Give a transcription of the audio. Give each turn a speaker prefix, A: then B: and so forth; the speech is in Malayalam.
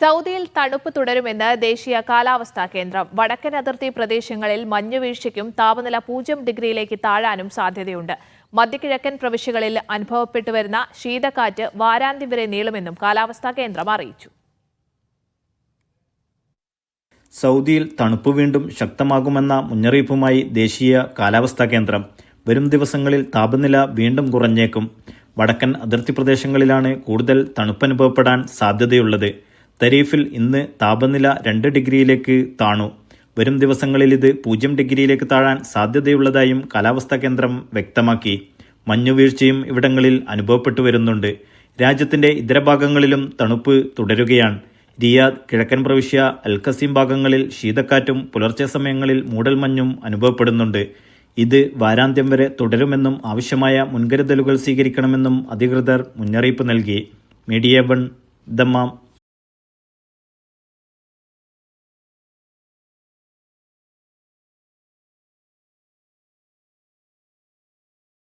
A: സൗദിയിൽ തണുപ്പ് തുടരുമെന്ന് ദേശീയ കാലാവസ്ഥാ കേന്ദ്രം. വടക്കൻ അതിർത്തി പ്രദേശങ്ങളിൽ മഞ്ഞുവീഴ്ചയ്ക്കും താപനില 0 ഡിഗ്രിയിലേക്ക് താഴാനും സാധ്യതയുണ്ട്. മധ്യകിഴക്കൻ പ്രവിശ്യകളിൽ അനുഭവപ്പെട്ടുവരുന്ന ശീതക്കാറ്റ് വാരാന്ത്യം വരെ നീളുമെന്നും കാലാവസ്ഥാ കേന്ദ്രം അറിയിച്ചു.
B: സൗദിയിൽ തണുപ്പ് വീണ്ടും ശക്തമാകുമെന്ന മുന്നറിയിപ്പുമായി ദേശീയ കാലാവസ്ഥാ കേന്ദ്രം. വരും ദിവസങ്ങളിൽ താപനില വീണ്ടും കുറഞ്ഞേക്കും. വടക്കൻ അതിർത്തി പ്രദേശങ്ങളിലാണ് കൂടുതൽ തണുപ്പനുഭവപ്പെടാൻ സാധ്യതയുള്ളത്. തരീഫിൽ ഇന്ന് താപനില 2 ഡിഗ്രിയിലേക്ക് താണു. വരും ദിവസങ്ങളിൽ ഇത് 0 ഡിഗ്രിയിലേക്ക് താഴാൻ സാധ്യതയുള്ളതായും കാലാവസ്ഥാ കേന്ദ്രം വ്യക്തമാക്കി. മഞ്ഞുവീഴ്ചയും ഇവിടങ്ങളിൽ അനുഭവപ്പെട്ടു വരുന്നുണ്ട്. രാജ്യത്തിന്റെ ഇതര ഭാഗങ്ങളിലും തണുപ്പ് തുടരുകയാണ്. റിയാദ്, കിഴക്കൻ പ്രവിശ്യ, അൽഖസീം ഭാഗങ്ങളിൽ ശീതക്കാറ്റും പുലർച്ചെ സമയങ്ങളിൽ മൂടൽമഞ്ഞും അനുഭവപ്പെടുന്നുണ്ട്. ഇത് വാരാന്ത്യം വരെ തുടരുമെന്നും ആവശ്യമായ മുൻകരുതലുകൾ സ്വീകരിക്കണമെന്നും അധികൃതർ മുന്നറിയിപ്പ് നൽകി. Media 1 Dammam.